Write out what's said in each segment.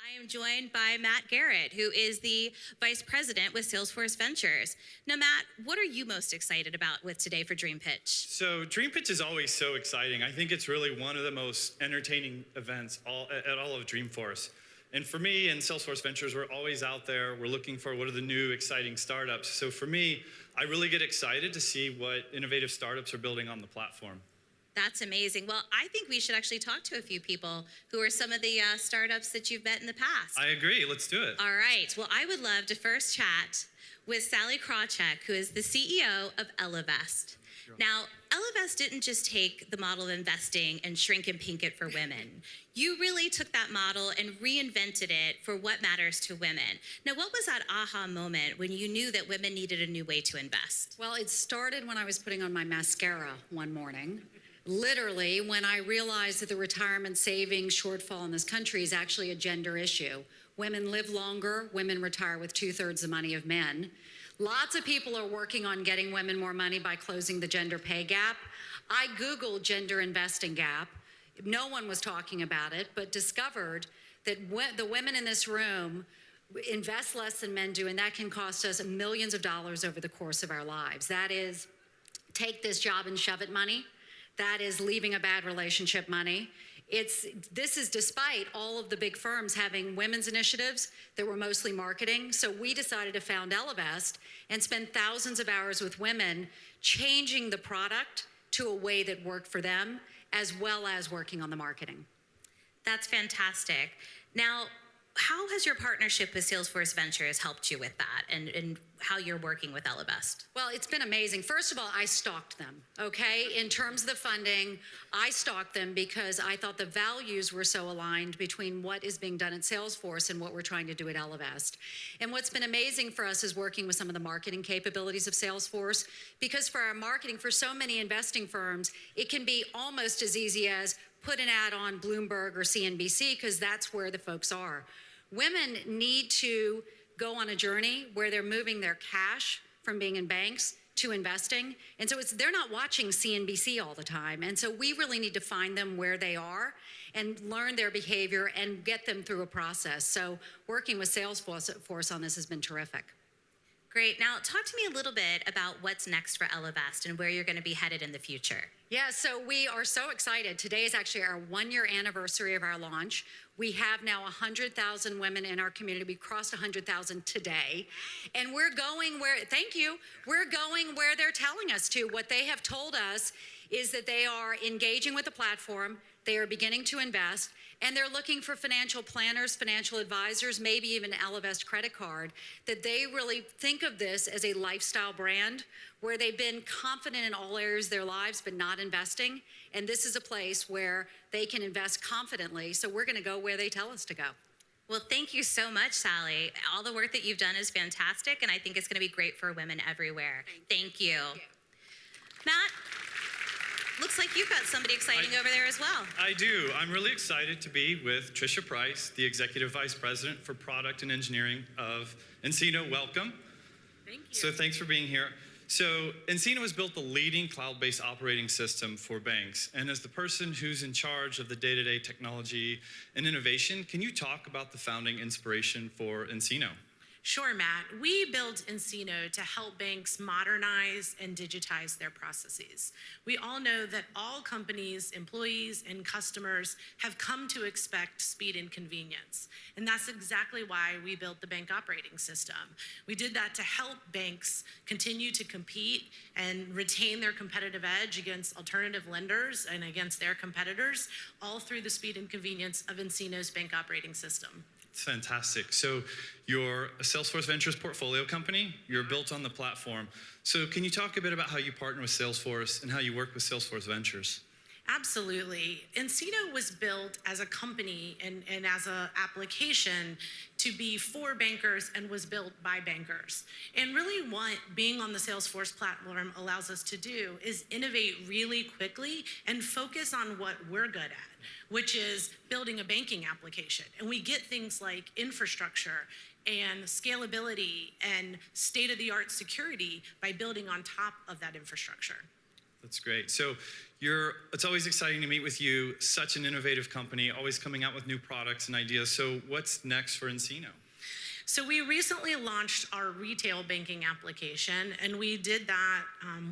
I am joined by Matt Garrett, who is the Vice President with Salesforce Ventures. Now, Matt, what are you most excited about with today for Dreampitch? So Dreampitch is always so exciting. I think it's really one of the most entertaining events at all of Dreamforce. And for me and Salesforce Ventures, we're always out there. We're looking for what are the new exciting startups. So for me, I really get excited to see what innovative startups are building on the platform. That's amazing. Well, I think we should actually talk to a few people who are some of the startups that you've met in the past. I agree. Let's do it. All right. Well, I would love to first chat with Sally Krawczyk, who is the CEO of Ellevest. Sure. Now, Ellevest didn't just take the model of investing and shrink and pink it for women. You really took that model and reinvented it for what matters to women. Now, what was that aha moment when you knew that women needed a new way to invest? Well, it started when I was putting on my mascara one morning. Literally, when I realized that the retirement savings shortfall in this country is actually a gender issue. Women live longer, women retire with 2/3 the money of men. Lots of people are working on getting women more money by closing the gender pay gap. I Googled gender investing gap. No one was talking about it, but discovered that the women in this room invest less than men do, and that can cost us millions of dollars over the course of our lives. That is, take this job and shove it money. That is leaving a bad relationship money. This is despite all of the big firms having women's initiatives that were mostly marketing. So we decided to found Ellevest and spend thousands of hours with women changing the product to a way that worked for them, as well as working on the marketing. That's fantastic. Now, how has your partnership with Salesforce Ventures helped you with that and how you're working with Ellevest? Well, it's been amazing. First of all, I stalked them, okay? In terms of the funding, I stalked them because I thought the values were so aligned between what is being done at Salesforce and what we're trying to do at Ellevest. And what's been amazing for us is working with some of the marketing capabilities of Salesforce, because for our marketing, for so many investing firms, it can be almost as easy as put an ad on Bloomberg or CNBC, because that's where the folks are. Women need to go on a journey where they're moving their cash from being in banks to investing. And so they're not watching CNBC all the time. And so we really need to find them where they are and learn their behavior and get them through a process. So working with Salesforce on this has been terrific. Great. Now, talk to me a little bit about what's next for Ellevest and where you're going to be headed in the future. Yeah, so we are so excited. Today is actually our 1-year anniversary of our launch. We have now 100,000 women in our community. We crossed 100,000 today. And we're going where, thank you, we're going where they're telling us to. What they have told us is that they are engaging with the platform, they are beginning to invest, and they're looking for financial planners, financial advisors, maybe even an Ellevest credit card, that they really think of this as a lifestyle brand where they've been confident in all areas of their lives but not investing. And this is a place where they can invest confidently. So we're going to go where they tell us to go. Well, thank you so much, Sally. All the work that you've done is fantastic, and I think it's going to be great for women everywhere. Thank you. Matt, looks like you've got somebody exciting over there as well. I do. I'm really excited to be with Trisha Price, the Executive Vice President for Product and Engineering of Encino. Welcome. Thank you. So thanks for being here. So Encino has built the leading cloud-based operating system for banks. And as the person who's in charge of the day-to-day technology and innovation, can you talk about the founding inspiration for Encino? Sure, Matt. We built Encino to help banks modernize and digitize their processes. We all know that all companies, employees, and customers have come to expect speed and convenience. And that's exactly why we built the bank operating system. We did that to help banks continue to compete and retain their competitive edge against alternative lenders and against their competitors, all through the speed and convenience of Encino's bank operating system. Fantastic. So you're a Salesforce Ventures portfolio company. You're built on the platform. So can you talk a bit about how you partner with Salesforce and how you work with Salesforce Ventures? Absolutely. Encino was built as a company and as an application to be for bankers and was built by bankers. And really what being on the Salesforce platform allows us to do is innovate really quickly and focus on what we're good at, which is building a banking application. And we get things like infrastructure and scalability and state-of-the-art security by building on top of that infrastructure. That's great. So it's always exciting to meet with you. Such an innovative company, always coming out with new products and ideas. So what's next for Encino? So we recently launched our retail banking application, and we did that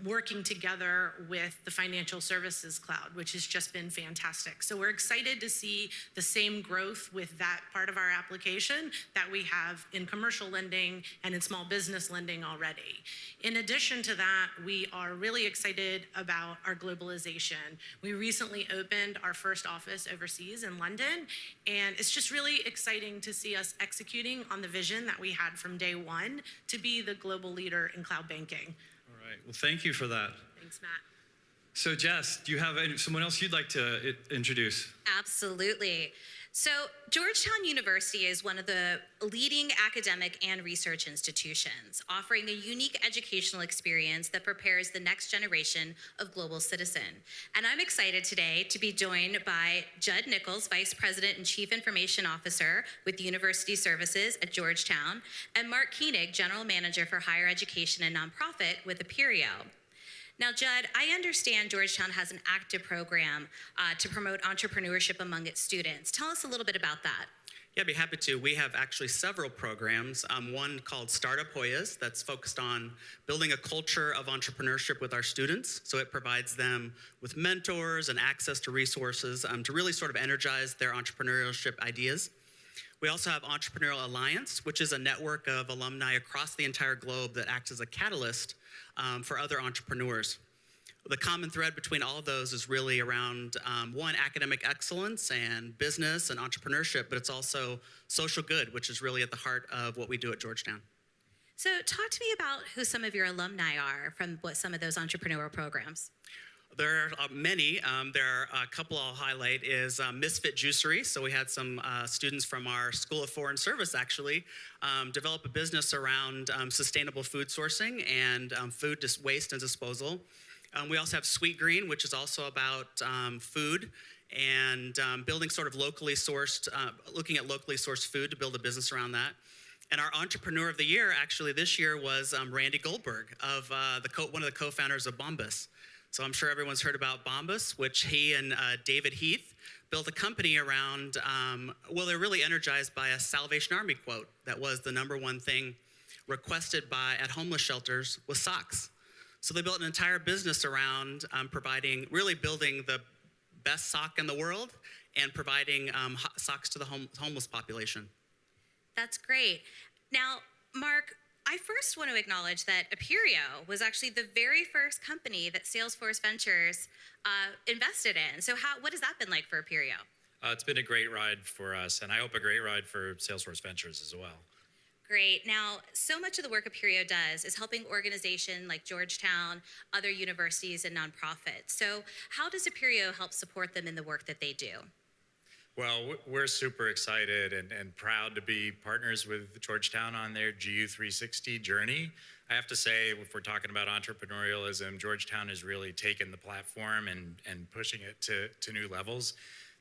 working together with the Financial Services Cloud, which has just been fantastic. So we're excited to see the same growth with that part of our application that we have in commercial lending and in small business lending already. In addition to that, we are really excited about our globalization. We recently opened our first office overseas in London, and it's just really exciting to see us executing on the vision that we had from day one to be the global leader in cloud banking. All right. Well, thank you for that. Thanks, Matt. So Jess, do you have someone else you'd like to introduce? Absolutely. So Georgetown University is one of the leading academic and research institutions, offering a unique educational experience that prepares the next generation of global citizen. And I'm excited today to be joined by Judd Nichols, Vice President and Chief Information Officer with University Services at Georgetown, and Mark Koenig, General Manager for Higher Education and Nonprofit with Apereo. Now, Judd, I understand Georgetown has an active program to promote entrepreneurship among its students. Tell us a little bit about that. Yeah, I'd be happy to. We have actually several programs. One called Startup Hoyas that's focused on building a culture of entrepreneurship with our students. So it provides them with mentors and access to resources to really sort of energize their entrepreneurship ideas. We also have Entrepreneurial Alliance, which is a network of alumni across the entire globe that acts as a catalyst for other entrepreneurs. The common thread between all of those is really around, one, academic excellence and business and entrepreneurship, but it's also social good, which is really at the heart of what we do at Georgetown. So talk to me about who some of your alumni are from some of those entrepreneurial programs. There are many. There are a couple I'll highlight is Misfit Juicery. So we had some students from our School of Foreign Service actually develop a business around sustainable food sourcing and food waste and disposal. We also have Sweet Green, which is also about food and building sort of locally sourced, looking at locally sourced food to build a business around that. And our Entrepreneur of the Year actually this year was Randy Goldberg, of one of the co-founders of Bombas. So I'm sure everyone's heard about Bombas, which he and David Heath built a company around, they're really energized by a Salvation Army quote that was the #1 thing requested at homeless shelters was socks. So they built an entire business around really building the best sock in the world and providing socks to the homeless population. That's great. Now, Mark, I first want to acknowledge that Apereo was actually the very first company that Salesforce Ventures invested in. So what has that been like for Apereo? It's been a great ride for us, and I hope a great ride for Salesforce Ventures as well. Great. Now, so much of the work Apereo does is helping organizations like Georgetown, other universities, and nonprofits. So how does Apereo help support them in the work that they do? Well, we're super excited and proud to be partners with Georgetown on their GU 360 journey. I have to say, if we're talking about entrepreneurialism, Georgetown has really taken the platform and pushing it to new levels.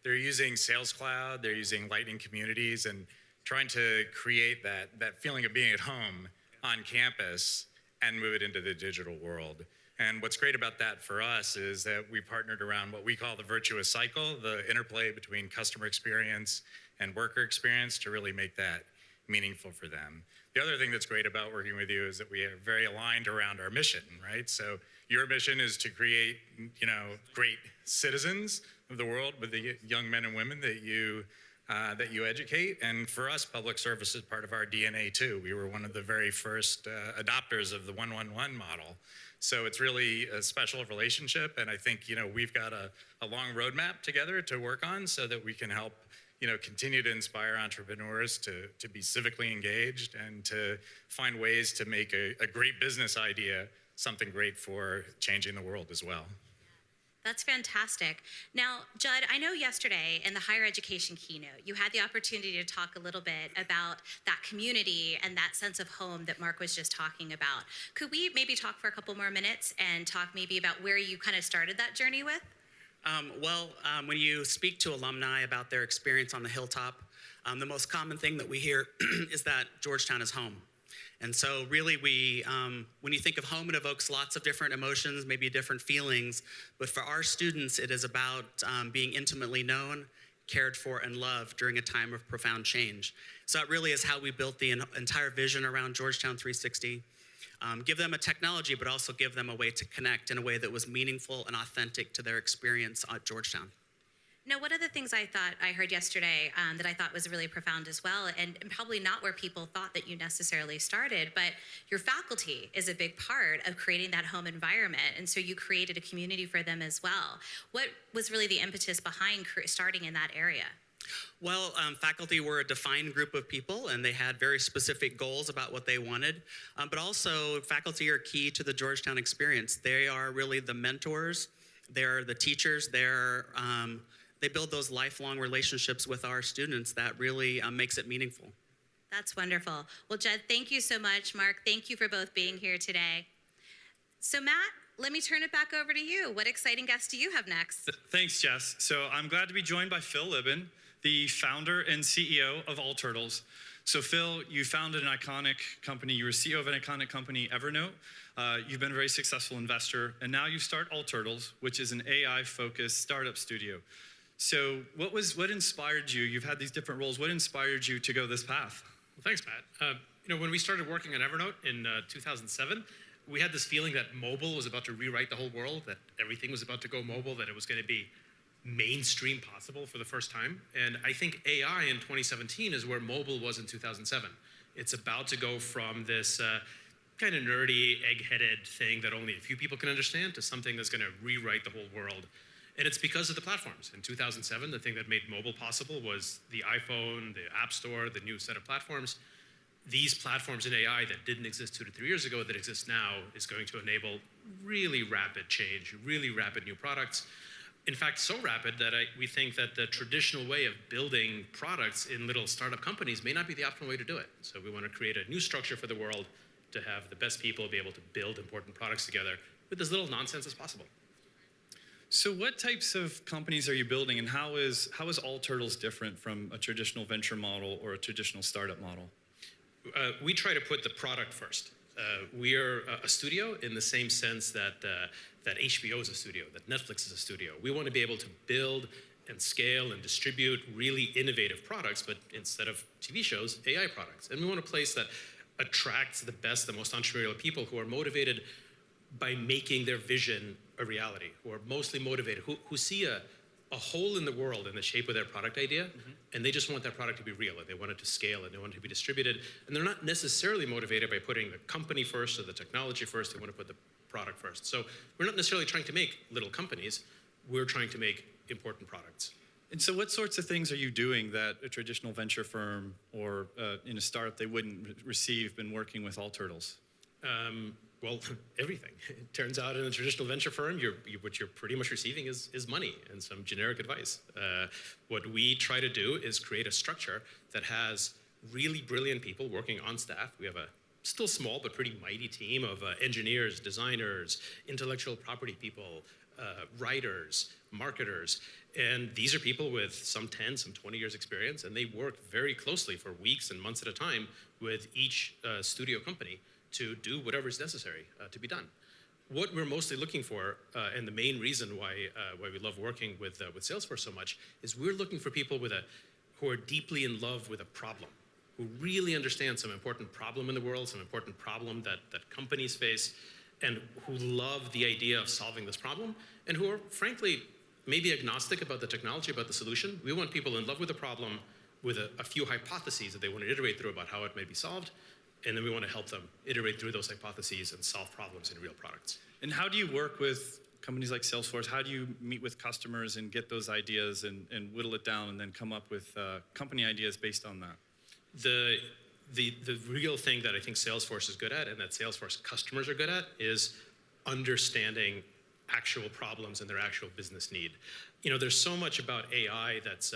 They're using Sales Cloud, they're using Lightning Communities, and trying to create that feeling of being at home on campus and move it into the digital world. And what's great about that for us is that we partnered around what we call the virtuous cycle, the interplay between customer experience and worker experience to really make that meaningful for them. The other thing that's great about working with you is that we are very aligned around our mission, right? So your mission is to create, great citizens of the world with the young men and women that you educate. And for us, public service is part of our DNA too. We were one of the very first adopters of the 111 model. So it's really a special relationship, and I think we've got a long roadmap together to work on so that we can help continue to inspire entrepreneurs to be civically engaged and to find ways to make a great business idea something great for changing the world as well. That's fantastic. Now, Judd, I know yesterday in the higher education keynote, you had the opportunity to talk a little bit about that community and that sense of home that Mark was just talking about. Could we maybe talk for a couple more minutes and talk maybe about where you kind of started that journey with? When you speak to alumni about their experience on the hilltop, the most common thing that we hear is that Georgetown is home. And so really when you think of home, it evokes lots of different emotions, maybe different feelings. But for our students, it is about being intimately known, cared for, and loved during a time of profound change. So that really is how we built the entire vision around Georgetown 360. Give them a technology, but also give them a way to connect in a way that was meaningful and authentic to their experience at Georgetown. Now, one of the things I heard yesterday that I thought was really profound as well, and probably not where people thought that you necessarily started, but your faculty is a big part of creating that home environment, and so you created a community for them as well. What was really the impetus behind starting in that area? Well, faculty were a defined group of people, and they had very specific goals about what they wanted. But also, faculty are key to the Georgetown experience. They are really the mentors. They're the teachers. They build those lifelong relationships with our students that really makes it meaningful. That's wonderful. Well, Jed, thank you so much. Mark, thank you for both being here today. So, Matt, let me turn it back over to you. What exciting guests do you have next? Thanks, Jess. So I'm glad to be joined by Phil Libin, the founder and CEO of All Turtles. So Phil, you founded an iconic company. You were CEO of an iconic company, Evernote. You've been a very successful investor, and now you start All Turtles, which is an AI-focused startup studio. So what inspired you? You've had these different roles. What inspired you to go this path? Well, thanks, Matt. When we started working on Evernote in 2007, we had this feeling that mobile was about to rewrite the whole world, that everything was about to go mobile, that it was going to be mainstream possible for the first time. And I think AI in 2017 is where mobile was in 2007. It's about to go from this kind of nerdy, egg-headed thing that only a few people can understand to something that's going to rewrite the whole world. And it's because of the platforms. In 2007, the thing that made mobile possible was the iPhone, the App Store, the new set of platforms. These platforms in AI that didn't exist 2 to 3 years ago that exist now is going to enable really rapid change, really rapid new products. In fact, so rapid that we think that the traditional way of building products in little startup companies may not be the optimal way to do it. So we want to create a new structure for the world to have the best people be able to build important products together with as little nonsense as possible. So what types of companies are you building, and how is All Turtles different from a traditional venture model or a traditional startup model? We try to put the product first. We are a studio in the same sense that HBO is a studio, that Netflix is a studio. We want to be able to build and scale and distribute really innovative products, but instead of TV shows, AI products. And we want a place that attracts the best, the most entrepreneurial people who are motivated by making their vision a reality, who are mostly motivated, who see a hole in the world in the shape of their product idea, and they just want that product to be real, and they want it to scale, and they want it to be distributed, and they're not necessarily motivated by putting the company first or the technology first. They want to put the product first. So we're not necessarily trying to make little companies. We're trying to make important products. And so what sorts of things are you doing that a traditional venture firm or in a startup they wouldn't receive been working with All Turtles? Well, everything. It turns out in a traditional venture firm, what you're pretty much receiving is money and some generic advice. What we try to do is create a structure that has really brilliant people working on staff. We have a still small but pretty mighty team of engineers, designers, intellectual property people, writers, marketers. And these are people with some 10, some 20 years experience, and they work very closely for weeks and months at a time with each studio company to do whatever is necessary to be done. What we're mostly looking for, and the main reason why we love working with Salesforce so much, is we're looking for people who are deeply in love with a problem, who really understand some important problem in the world, some important problem that companies face, and who love the idea of solving this problem, and who are, frankly, maybe agnostic about the technology, about the solution. We want people in love with the problem with a few hypotheses that they want to iterate through about how it may be solved, and then we want to help them iterate through those hypotheses and solve problems in real products. And how do you work with companies like Salesforce? How do you meet with customers and get those ideas and whittle it down and then come up with company ideas based on that? The real thing that I think Salesforce is good at and that Salesforce customers are good at is understanding actual problems and their actual business need. You know, there's so much about AI that's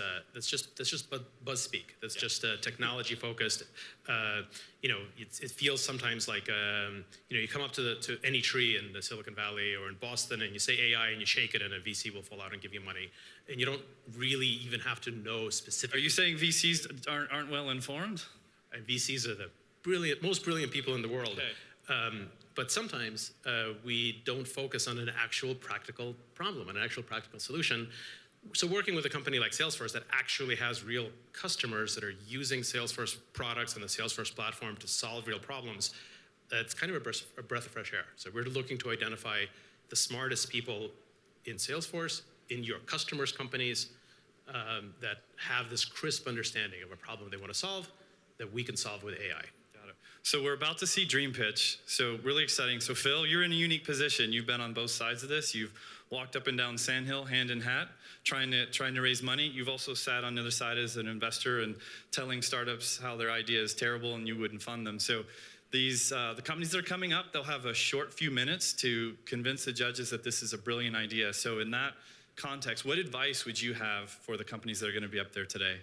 just buzz speak. That's just technology focused. It feels sometimes like you come up to any tree in the Silicon Valley or in Boston and you say AI and you shake it and a VC will fall out and give you money, and you don't really even have to know specifically. Are you saying VCs aren't well informed? And VCs are the most brilliant people in the world. Okay. But sometimes we don't focus on an actual practical problem, an actual practical solution. So working with a company like Salesforce that actually has real customers that are using Salesforce products and the Salesforce platform to solve real problems, it's kind of a breath of fresh air. So we're looking to identify the smartest people in Salesforce, in your customers' companies, that have this crisp understanding of a problem they want to solve that we can solve with AI. Got it. So we're about to see Dreampitch. So really exciting. So Phil, you're in a unique position. You've been on both sides of this. You've walked up and down Sand Hill, hand in hat, trying to raise money. You've also sat on the other side as an investor and telling startups how their idea is terrible and you wouldn't fund them. So these the companies that are coming up, they'll have a short few minutes to convince the judges that this is a brilliant idea. So in that context, what advice would you have for the companies that are going to be up there today?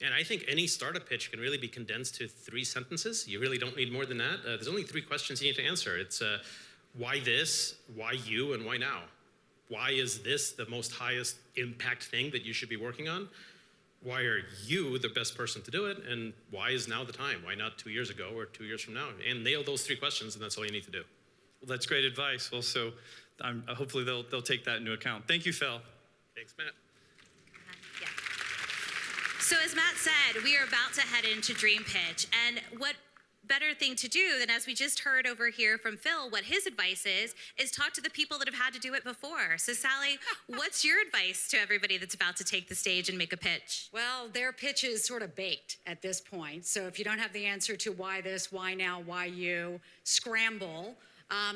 And I think any startup pitch can really be condensed to 3 sentences. You really don't need more than that. There's only 3 questions you need to answer. It's why this, why you, and why now? Why is this the most highest impact thing that you should be working on? Why are you the best person to do it? And why is now the time? Why not 2 years ago or 2 years from now? And nail those 3 questions, and that's all you need to do. Well, that's great advice. Well, so hopefully they'll take that into account. Thank you, Phil. Thanks, Matt. Yeah. So as Matt said, we are about to head into Dreampitch, and what better thing to do than, as we just heard over here from Phil, what his advice is talk to the people that have had to do it before. So Sally, what's your advice to everybody that's about to take the stage and make a pitch? Well, their pitch is sort of baked at this point. So if you don't have the answer to why this, why now, why you, scramble.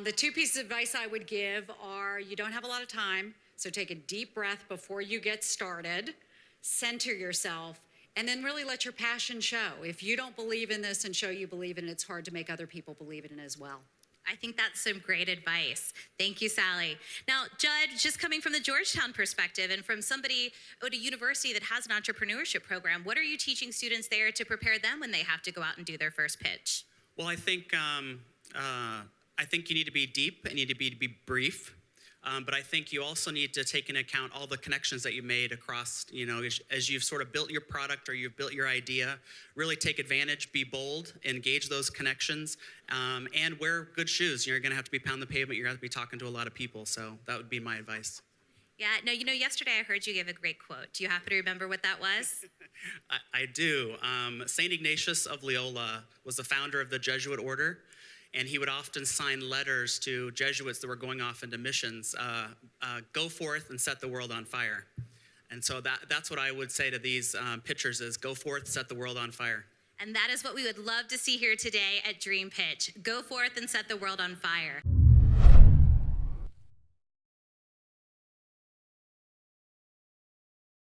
The 2 pieces of advice I would give are you don't have a lot of time, so take a deep breath before you get started, center yourself, and then really let your passion show. If you don't believe in this and show you believe in it, it's hard to make other people believe in it as well. I think that's some great advice. Thank you, Sally. Now, Judd, just coming from the Georgetown perspective and from somebody at a university that has an entrepreneurship program, what are you teaching students there to prepare them when they have to go out and do their first pitch? Well, I think you need to be deep and you need to be brief. But I think you also need to take into account all the connections that you made across, as you've sort of built your product or you've built your idea, really take advantage, be bold, engage those connections, and wear good shoes. You're going to have to be pounding the pavement. You're going to have to be talking to a lot of people. So that would be my advice. Yeah, no, yesterday I heard you give a great quote. Do you happen to remember what that was? I do. St. Ignatius of Loyola was the founder of the Jesuit order. And he would often sign letters to Jesuits that were going off into missions, go forth and set the world on fire. And so that's what I would say to these pitchers is go forth, set the world on fire. And that is what we would love to see here today at Dreampitch. Go forth and set the world on fire.